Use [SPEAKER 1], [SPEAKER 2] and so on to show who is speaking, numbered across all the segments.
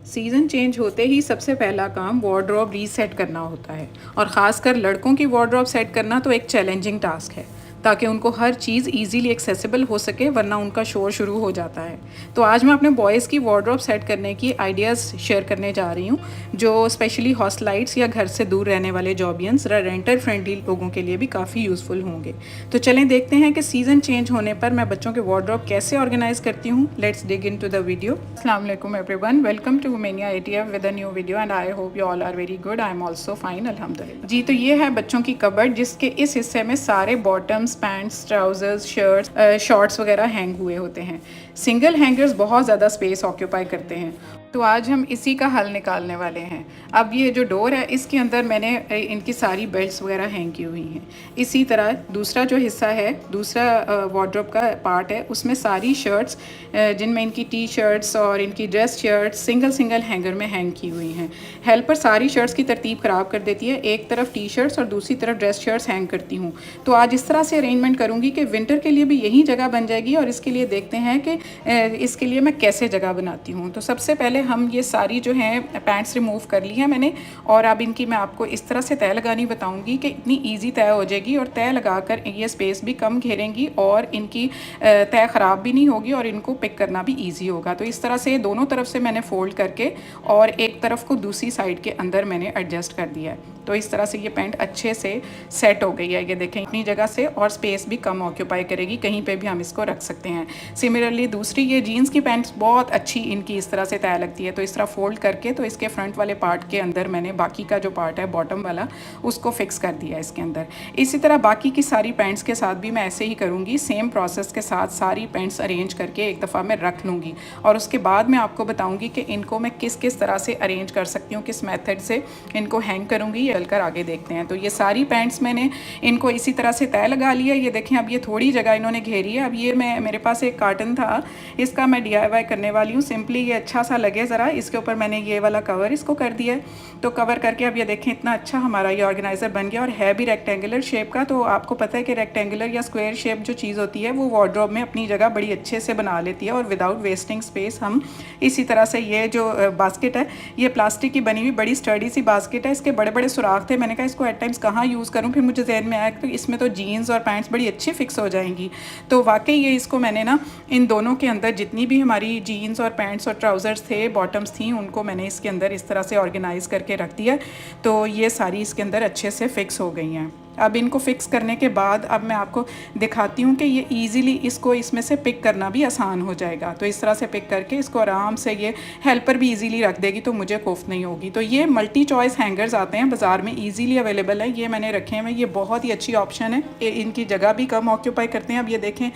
[SPEAKER 1] Season change होते ही सबसे पहला काम वार्डरोब रीसेट करना होता है और ख़ासकर लड़कों की वार्डरोब सेट करना तो एक चैलेंजिंग टास्क है ताकि उनको हर चीज़ इजीली एक्सेसिबल हो सके, वरना उनका शोर शुरू हो जाता है। तो आज मैं अपने बॉयज़ की वार्डरोब सेट करने की आइडियाज़ शेयर करने जा रही हूँ, जो स्पेशली हॉस्टलाइट्स या घर से दूर रहने वाले जॉबियंस या रेंटर फ्रेंडली लोगों के लिए भी काफ़ी यूज़फुल होंगे। तो चलें देखते हैं कि सीज़न चेंज होने पर मैं बच्चों के वार्डरोब कैसे ऑर्गेनाइज़ करती हूँ। Let's dig in to the video. अस्सलाम वालेकुम एवरीवन, वेलकम टू मेनिया ATF with a new video and I hope you all are very good. I am also fine अल्हम्दुलिल्लाह जी। तो ये है बच्चों की कबर्ड, जिसके इस हिस्से में सारे bottoms, pants, trousers, shirts, shorts वगैरह हैंग हुए होते हैं। सिंगल हैंगर्स बहुत ज़्यादा स्पेस ऑक्यूपाई करते हैं, तो आज हम इसी का हल निकालने वाले हैं। अब ये जो डोर है इसके अंदर मैंने इनकी सारी बेल्ट्स वगैरह हैंग की हुई हैं। इसी तरह दूसरा जो हिस्सा है, दूसरा वार्डरोब का पार्ट है, उसमें सारी शर्ट्स जिनमें इनकी टी शर्ट्स और इनकी dress shirts single single hanger में हैंग की हुई हैं। हेल्पर सारी शर्ट्स की तरतीब ख़राब कर देती है, एक तरफ टी शर्ट्स और दूसरी तरफ ड्रेस शर्ट्स हैंग करती हूँ। तो आज इस तरह से अरेंजमेंट करूँगी कि विंटर के लिए भी यही जगह बन जाएगी, और इसके लिए देखते हैं कि इसके लिए मैं कैसे जगह बनाती हूँ। तो सबसे पहले हम ये सारी जो हैं पैंट्स रिमूव कर ली हैं मैंने, और अब इनकी मैं आपको इस तरह से तय लगानी बताऊंगी कि इतनी इजी तय हो जाएगी, और तय लगाकर ये स्पेस भी कम घेरेंगी और इनकी तय ख़राब भी नहीं होगी और इनको पिक करना भी इजी होगा। तो इस तरह से दोनों तरफ से मैंने फ़ोल्ड करके और एक तरफ को दूसरी साइड के अंदर मैंने एडजस्ट कर दिया है। तो इस तरह से ये पैंट अच्छे से सेट हो गई है। ये देखें इतनी जगह से, और स्पेस भी कम ऑक्यूपाई करेगी, कहीं पे भी हम इसको रख सकते हैं। सिमिलरली दूसरी ये जीन्स की पैंट्स बहुत अच्छी इनकी इस तरह से तय लगती है। तो इस तरह फोल्ड करके तो इसके फ्रंट वाले पार्ट के अंदर मैंने बाकी का जो पार्ट है बॉटम वाला उसको फिक्स कर दिया इसके अंदर। इसी तरह बाकी की सारी पैंट्स के साथ भी मैं ऐसे ही करूँगी, सेम प्रोसेस के साथ सारी पैंट्स अरेंज करके एक दफ़ा मैं रख लूँगी, और उसके बाद मैं आपको बताऊँगी कि इनको मैं किस किस तरह से अरेंज कर सकती हूँ, किस मेथड से इनको हैंग करूँगी, ये चलकर आगे देखते हैं। तो ये सारी पैंट्स मैंने इनको इसी तरह से तय लगा लिया। ये देखें अब ये थोड़ी जगह इन्होंने घेरी है। अब ये मेरे पास एक कार्टन था, इसका मैं DIY करने वाली हूँ। सिंपली ये अच्छा सा लगे ज़रा, इसके ऊपर मैंने ये वाला कवर इसको कर दिया है। तो कवर करके अब ये देखें इतना अच्छा हमारा ये ऑर्गेनाइज़र बन गया, और है भी रेक्टेंगुलर शेप का। तो आपको पता है कि रेक्टेंगुलर या स्क्वायर शेप जो चीज़ होती है वो वार्डरोब में अपनी जगह बड़ी अच्छे से बना लेती है, और विदाउट वेस्टिंग स्पेस हम इसी तरह से ये जो बास्केट है, ये प्लास्टिक की बनी हुई बड़ी स्टडी सी बास्केट है। इसके बड़े बड़े सुराख थे, मैंने कहा इसको एट टाइम्स कहाँ यूज़ करूँ, फिर मुझे जहन में आया तो इसमें तो जीन्स और पैंट्स बड़ी अच्छी फिक्स हो जाएंगी। तो वाकई ये इसको मैंने ना इन दोनों के अंदर जितनी भी हमारी जीन्स और पैंट्स और ट्राउज़र्स थे, बॉटम्स थी, उनको मैंने इसके अंदर इस तरह से ऑर्गेनाइज़ करके रख दिया। तो ये सारी इसके अंदर अच्छे से फिक्स हो गई हैं। अब इनको फिक्स करने के बाद अब मैं आपको दिखाती हूँ कि ये इजीली इसको इसमें से पिक करना भी आसान हो जाएगा। तो इस तरह से पिक करके इसको आराम से ये हेल्पर भी इजीली रख देगी, तो मुझे कोफ्त नहीं होगी। तो ये मल्टी चॉइस हैंगर्स आते हैं बाज़ार में, इजीली अवेलेबल है, ये मैंने रखे हैं। ये बहुत ही अच्छी ऑप्शन है, इनकी जगह भी कम ऑक्यूपाई करते हैं। अब ये देखें,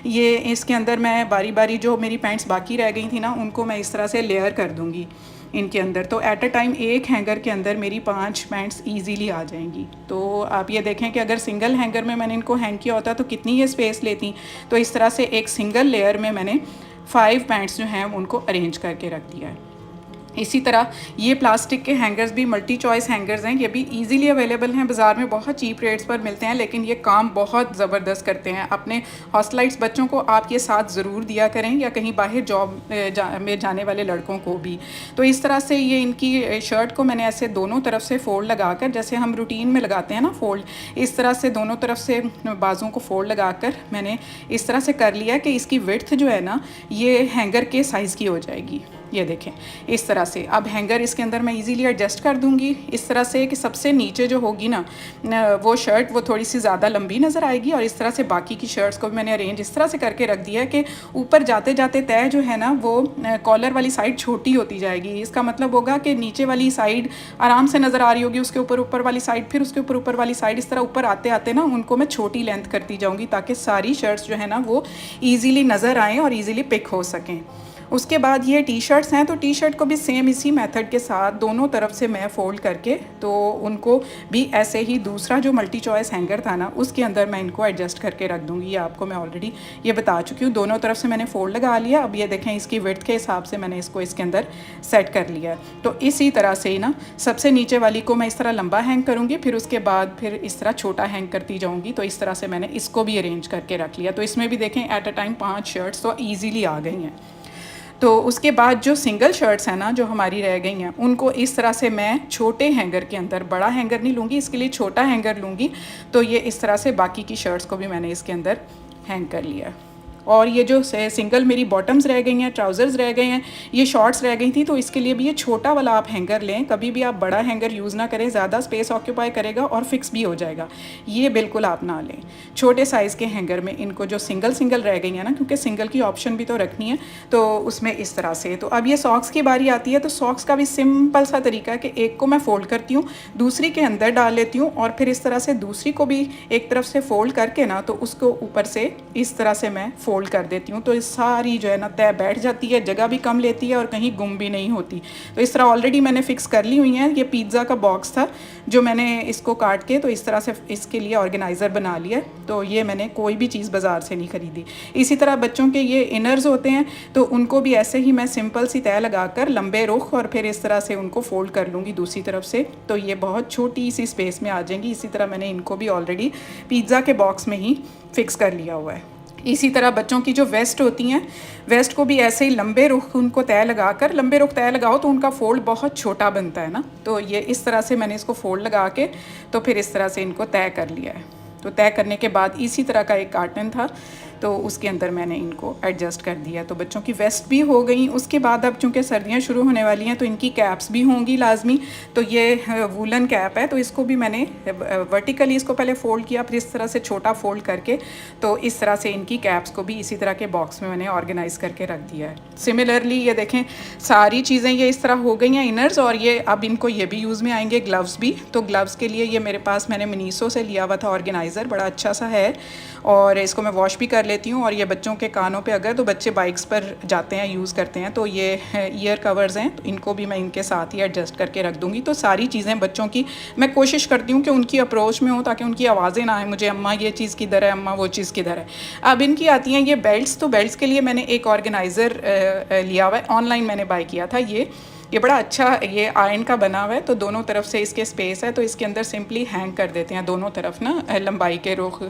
[SPEAKER 1] ये इसके अंदर मैं बारी बारी जो मेरी पैंट्स बाकी रह गई थी ना, उनको मैं इस तरह से लेयर कर दूँगी इनके अंदर। तो एट अ टाइम एक हैंगर के अंदर मेरी 5 पैंट्स इजीली आ जाएंगी। तो आप ये देखें कि अगर सिंगल हैंगर में मैंने इनको हैंग किया होता तो कितनी ये स्पेस लेती। तो इस तरह से एक सिंगल लेयर में मैंने 5 पैंट्स जो हैं उनको अरेंज करके रख दिया है। इसी तरह ये प्लास्टिक के हैंगर्स भी मल्टी चॉइस हैंगर्स हैं, ये भी इजीली अवेलेबल हैं, बाज़ार में बहुत चीप रेट्स पर मिलते हैं, लेकिन ये काम बहुत ज़बरदस्त करते हैं। अपने हॉस्टलाइट्स बच्चों को आप ये साथ ज़रूर दिया करें, या कहीं बाहर जॉब में जाने वाले लड़कों को भी। तो इस तरह से ये इनकी शर्ट को मैंने ऐसे दोनों तरफ से फ़ोल्ड लगाकर, जैसे हम रूटीन में लगाते हैं ना फ़ोल्ड, इस तरह से दोनों तरफ से बाजुओं को फ़ोल्ड लगाकर मैंने इस तरह से कर लिया कि इसकी विड्थ जो है ना ये हैंगर के साइज़ की हो जाएगी। ये देखें इस तरह से। अब हैंगर इसके अंदर मैं इजीली एडजस्ट कर दूंगी इस तरह से कि सबसे नीचे जो होगी ना वो शर्ट वो थोड़ी सी ज़्यादा लंबी नज़र आएगी, और इस तरह से बाकी की शर्ट्स को भी मैंने अरेंज इस तरह से करके रख दिया है कि ऊपर जाते जाते तय जो है ना वो कॉलर वाली साइड छोटी होती जाएगी। इसका मतलब होगा कि नीचे वाली साइड आराम से नज़र आ रही होगी, उसके ऊपर ऊपर वाली साइड, फिर उसके ऊपर ऊपर वाली साइड, इस तरह ऊपर आते आते ना उनको मैं छोटी लेंथ करती जाऊँगी, ताकि सारी शर्ट्स जो है ना वो ईज़िली नज़र आएँ और ईज़िली पिक हो सकें। उसके बाद ये टी शर्ट्स हैं, तो टी शर्ट को भी सेम इसी मेथड के साथ दोनों तरफ से मैं फ़ोल्ड करके तो उनको भी ऐसे ही दूसरा जो मल्टी चॉइस हैंगर था ना उसके अंदर मैं इनको एडजस्ट करके रख दूँगी। ये आपको मैं ऑलरेडी ये बता चुकी हूँ। दोनों तरफ से मैंने फ़ोल्ड लगा लिया। अब ये देखें इसकी विड्थ के हिसाब से मैंने इसको इसके अंदर सेट कर लिया है। तो इसी तरह से ही ना सबसे नीचे वाली को मैं इस तरह लंबा हैंग करूँगी, फिर उसके बाद फिर इस तरह छोटा हैंग करती जाऊँगी। तो इस तरह से मैंने इसको भी अरेंज करके रख लिया। तो इसमें भी देखें एट अ टाइम 5 शर्ट्स तो ईज़िली आ गई हैं। तो उसके बाद जो सिंगल शर्ट्स हैं ना जो हमारी रह गई हैं, उनको इस तरह से मैं छोटे हैंगर के अंदर, बड़ा हैंगर नहीं लूँगी, इसके लिए छोटा हैंगर लूँगी। तो ये इस तरह से बाकी की शर्ट्स को भी मैंने इसके अंदर हैंग कर लिया। और ये जो सिंगल मेरी बॉटम्स रह गई हैं, ट्राउज़र्स रह गए हैं, ये शॉर्ट्स रह गई थी, तो इसके लिए भी ये छोटा वाला आप हैंगर लें। कभी भी आप बड़ा हैंगर यूज़ ना करें, ज़्यादा स्पेस ऑक्यूपाई करेगा और फिक्स भी हो जाएगा। ये बिल्कुल आप ना लें। छोटे साइज़ के हैंगर में इनको जो सिंगल रह गई हैं ना, क्योंकि सिंगल की ऑप्शन भी तो रखनी है, तो उसमें इस तरह से। तो अब ये सॉक्स की बारी आती है, तो सॉक्स का भी सिंपल सा तरीका है कि एक को मैं फ़ोल्ड करती हूँ, दूसरी के अंदर डाल लेती हूँ और फिर इस तरह से दूसरी को भी एक तरफ से फ़ोल्ड करके ना, तो उसको ऊपर से इस तरह से मैं फ़ोल्ड कर देती हूँ। तो ये सारी जो है ना तय बैठ जाती है, जगह भी कम लेती है और कहीं गुम भी नहीं होती। तो इस तरह ऑलरेडी मैंने फ़िक्स कर ली हुई हैं। ये पिज़्ज़ा का बॉक्स था जो मैंने इसको काट के तो इस तरह से इसके लिए ऑर्गेनाइज़र बना लिया। तो ये मैंने कोई भी चीज़ बाज़ार से नहीं ख़रीदी। इसी तरह बच्चों के ये इनर्स होते हैं, तो उनको भी ऐसे ही मैं सिंपल सी तय लगाकर लंबे रुख और फिर इस तरह से उनको फ़ोल्ड कर लूँगी दूसरी तरफ से, तो ये बहुत छोटी सी स्पेस में आ जाएंगी। इसी तरह मैंने इनको भी ऑलरेडी पिज़्ज़ा के बॉक्स में ही फ़िक्स कर लिया हुआ है। इसी तरह बच्चों की जो वेस्ट होती हैं, वेस्ट को भी ऐसे ही लंबे रुख उनको तय लगाकर, लंबे रुख तय लगाओ तो उनका फ़ोल्ड बहुत छोटा बनता है ना, तो ये इस तरह से मैंने इसको फ़ोल्ड लगा के तो फिर इस तरह से इनको तय कर लिया है। तो तय करने के बाद इसी तरह का एक कार्टन था, तो उसके अंदर मैंने इनको एडजस्ट कर दिया। तो बच्चों की वेस्ट भी हो गई। उसके बाद अब चूँकि सर्दियाँ शुरू होने वाली हैं, तो इनकी कैप्स भी होंगी लाजमी। तो ये वूलन कैप है, तो इसको भी मैंने वर्टिकली इसको पहले फ़ोल्ड किया, फिर इस तरह से छोटा फ़ोल्ड करके तो इस तरह से इनकी कैप्स को भी इसी तरह के बॉक्स में मैंने ऑर्गेनाइज़ करके रख दिया है। सिमिलरली ये देखें सारी चीज़ें ये इस तरह हो गई हैं इनर्स, और ये अब इनको ये भी यूज़ में आएंगे, ग्लव्स भी। तो ग्लव्स के लिए ये मेरे पास मैंने मिनीसो से लिया हुआ था ऑर्गेनाइज़र, बड़ा अच्छा सा है, और इसको मैं वॉश भी कर लेती हूँ। और ये बच्चों के कानों पे, अगर तो बच्चे बाइक्स पर जाते हैं यूज़ करते हैं, तो ये ईयर कवर्स हैं, तो इनको भी मैं इनके साथ ही एडजस्ट करके रख दूँगी। तो सारी चीज़ें बच्चों की मैं कोशिश करती हूँ कि उनकी अप्रोच में हो, ताकि उनकी आवाज़ें ना आए मुझे, अम्मा ये चीज़ किधर है, अम्मा वो चीज़ किधर है। अब इनकी आती हैं ये बेल्ट्स। तो बेल्ट्स के लिए मैंने एक ऑर्गेनाइज़र लिया हुआ है, ऑनलाइन मैंने बाय किया था। ये बड़ा अच्छा, ये आयरन का बना हुआ है, तो दोनों तरफ से इसके स्पेस है, तो इसके अंदर सिंपली हैंग कर देते हैं दोनों तरफ ना, लंबाई के रुख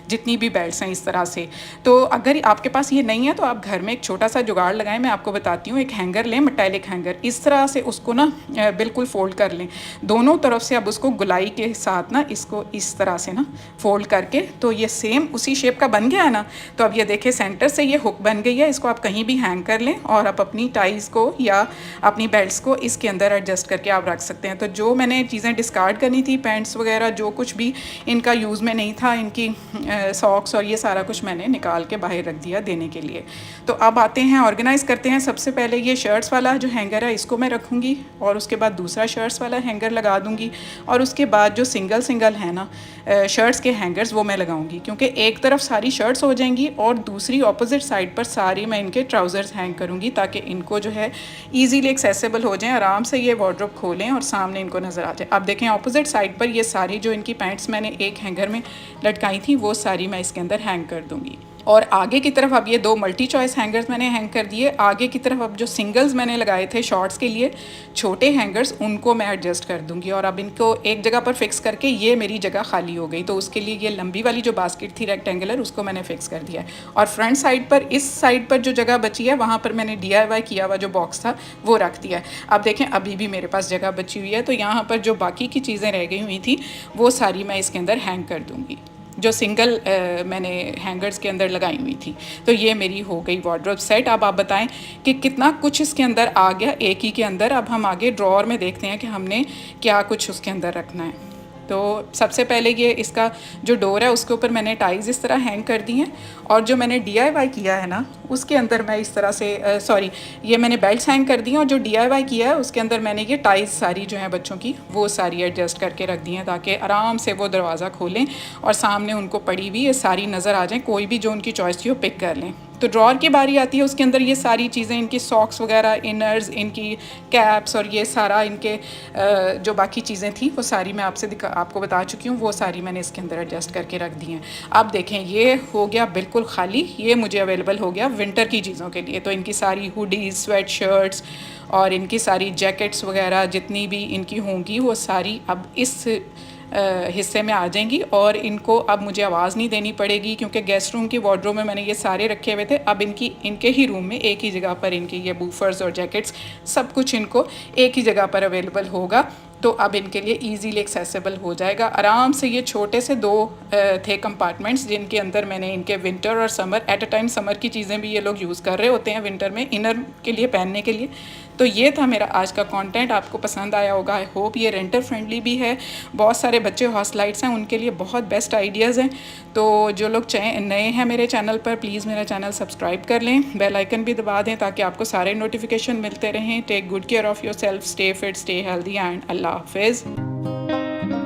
[SPEAKER 1] जितनी भी बेल्ट्स हैं इस तरह से। तो अगर आपके पास ये नहीं है तो आप घर में एक छोटा सा जुगाड़ लगाएं। मैं आपको बताती हूँ, एक हैंगर लें, मेटालिक हैंगर, इस तरह से उसको ना बिल्कुल फ़ोल्ड कर लें दोनों तरफ से। अब उसको गुलाई के साथ ना इसको इस तरह से ना फ़ोल्ड करके, तो ये सेम उसी शेप का बन गया है ना। तो अब ये देखें सेंटर से ये हुक बन गई है, इसको आप कहीं भी हैंग कर लें और आप अपनी टाइज़ को या अपनी बेल्ट को इसके अंदर एडजस्ट करके आप रख सकते हैं। तो जो मैंने चीज़ें डिस्कार्ड करनी थी, पैंट्स वगैरह जो कुछ भी इनका यूज़ में नहीं था, इनकी सॉक्स और ये सारा कुछ मैंने निकाल के बाहर रख दिया देने के लिए। तो अब आते हैं ऑर्गेनाइज़ करते हैं। सबसे पहले ये शर्ट्स वाला जो हैंगर है इसको मैं रखूँगी, और उसके बाद दूसरा शर्ट्स वाला हैंगर लगा दूँगी, और उसके बाद जो सिंगल है ना शर्ट्स के हैंगर्स, वो मैं लगाऊंगी, क्योंकि एक तरफ सारी शर्ट्स हो जाएंगी और दूसरी ऑपोजिट साइड पर सारी मैं इनके ट्राउज़र्स हैंग करूँगी, ताकि इनको जो है ईजीली एक्सेसिबल हो जाएं, आराम से ये वार्डरोब खोलें और सामने इनको नज़र आ जाए। अब देखें ऑपोजिट साइड पर ये सारी जो इनकी पैंट्स मैंने एक हैंगर में लटकाई थी, वो सारी मैं इसके अंदर हैंग कर दूँगी। और आगे की तरफ अब ये दो मल्टी चॉइस हैंगर्स मैंने हैंग कर दिए। आगे की तरफ अब जो सिंगल्स मैंने लगाए थे शॉर्ट्स के लिए छोटे हैंगर्स, उनको मैं एडजस्ट कर दूंगी, और अब इनको एक जगह पर फिक्स करके ये मेरी जगह खाली हो गई। तो उसके लिए ये लंबी वाली जो बास्केट थी रेक्टेंगुलर, उसको मैंने फिक्स कर दिया है। और फ्रंट साइड पर, इस साइड पर जो जगह बची है, वहाँ पर मैंने DIY किया हुआ जो बॉक्स था वो रख दिया है। अब देखें अभी भी मेरे पास जगह बची हुई है, तो यहाँ पर जो बाकी की चीज़ें रह गई हुई थी वो सारी मैं इसके अंदर हैंग कर दूँगी, जो सिंगल मैंने हैंगर्स के अंदर लगाई हुई थी। तो ये मेरी हो गई वार्डरोब सेट। अब आप बताएं कि कितना कुछ इसके अंदर आ गया एक ही के अंदर। अब हम आगे ड्रॉअर में देखते हैं कि हमने क्या कुछ उसके अंदर रखना है। तो सबसे पहले ये इसका जो डोर है उसके ऊपर मैंने टाइज इस तरह हैंग कर दी हैं, और जो मैंने DIY किया है ना उसके अंदर मैं इस तरह से ये मैंने बेल्ट्स हैंग कर दी हैं, और जो DIY किया है उसके अंदर मैंने ये टाइज सारी जो हैं बच्चों की वो सारी एडजस्ट करके रख दी हैं, ताकि आराम से वो दरवाज़ा खोलें और सामने उनको पड़ी हुई ये सारी नज़र आ जाएँ, कोई भी जो उनकी चॉइस थी वो पिक कर लें। तो ड्रॉअर की बारी आती है, उसके अंदर ये सारी चीज़ें, इनकी सॉक्स वगैरह, इनर्स, इनकी कैप्स और ये सारा इनके जो बाकी चीज़ें थी वो सारी मैं आपको बता चुकी हूँ, वो सारी मैंने इसके अंदर एडजस्ट करके रख दी हैं। अब देखें ये हो गया बिल्कुल खाली, ये मुझे अवेलेबल हो गया विंटर की चीज़ों के लिए। तो इनकी सारी हुडीज़, स्वेट शर्ट्स और इनकी सारी जैकेट्स वगैरह जितनी भी इनकी होंगी वो सारी अब इस हिस्से में आ जाएंगी और इनको अब मुझे आवाज़ नहीं देनी पड़ेगी, क्योंकि गेस्ट रूम की वार्डरोब में मैंने ये सारे रखे हुए थे। अब इनके ही रूम में एक ही जगह पर इनकी ये बूफर्स और जैकेट्स सब कुछ इनको एक ही जगह पर अवेलेबल होगा। तो अब इनके लिए इजीली एक्सेसिबल हो जाएगा आराम से। ये छोटे से 2 थे कंपार्टमेंट्स जिनके अंदर मैंने इनके विंटर और summer at a time summer की चीज़ें भी ये लोग यूज़ कर रहे होते हैं विंटर में इनर के लिए पहनने के लिए। तो ये था मेरा आज का कंटेंट, आपको पसंद आया होगा। आई होप ये रेंटर फ्रेंडली भी है। बहुत सारे बच्चे हाउस लाइट्स हैं, उनके लिए बहुत बेस्ट आइडियाज़ हैं। तो जो लोग नए हैं मेरे चैनल पर, प्लीज़ मेरा चैनल सब्सक्राइब कर लें, बेल आइकन भी दबा दें ताकि आपको सारे नोटिफिकेशन मिलते रहें। Take good care of yourself, stay fit, stay healthy and अल्लाह हाफिज़।